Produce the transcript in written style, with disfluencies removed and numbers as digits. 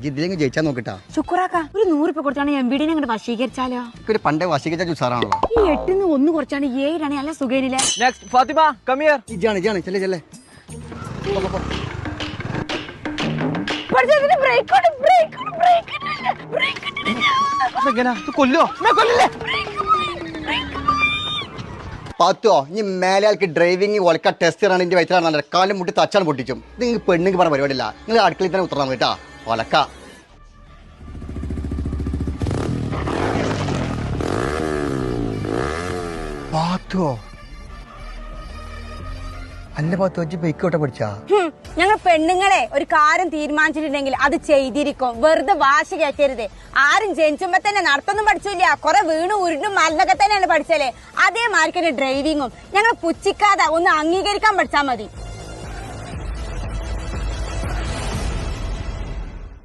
ജിദ്ദിലെങ്കിൽ ജയിച്ചാ നോക്കിട്ടാ ശുക്രാക്ക ഒരു 100 രൂപ കൊടുത്താണ് എംബിഡിനെ അങ്ങോട്ട് വശീകരിച്ചാലോ? ഒരു പണ്ടേ വശീകരിച്ച ചുസാറാണല്ലോ. ഈ 8ന്ന് 1 കുറച്ചാണ് 7 ആണ്. അല്ല സുഖേനില്ലേ? Next Fathima come here. ഇജാണ് ചെല്ലേ ചെല്ലേ. പഠിച്ചതിന് ബ്രേക്ക് കൊല്ലോ പാത്തോ ഇനി മേലാൾക്ക് ഡ്രൈവിംഗ് ഒലക്ക ടെസ്റ്റ് ആണ് എന്റെ വയറ്റിലാണ് കാലം മുട്ടി തച്ചാണ് പൊട്ടിച്ചും. ഇത് നിങ്ങൾ പെണ്ണുങ്ങൾക്ക് പറഞ്ഞ പരിപാടിയില്ല. നിങ്ങൾ അടുക്കളയിൽ തന്നെ ഉത്തരം കേട്ടാ ഒലക്ക. പാത്തോ അല്ല പാത്തോ ഇജ്ജ് ബൈക്കോട്ടെ പഠിച്ചാ? ഞങ്ങൾ പെണ്ണുങ്ങളെ ഒരു കാര്യം തീരുമാനിച്ചിട്ടുണ്ടെങ്കിൽ അത് ചെയ്തിരിക്കും. വെറുതെ വാശി കയറ്റരുത്. ആരും ജനിച്ചുമ്പോ തന്നെ നടത്തൊന്നും പഠിച്ചില്ല. കുറെ വീണും ഉരുണ്ടും മലന്നൊക്കെ തന്നെയാണ് പഠിച്ചല്ലേ. അതേമാതിരി ഡ്രൈവിങ്ങും ഞങ്ങൾ പുച്ഛിക്കാതെ ഒന്ന് അംഗീകരിക്കാൻ പഠിച്ചാൽ മതി.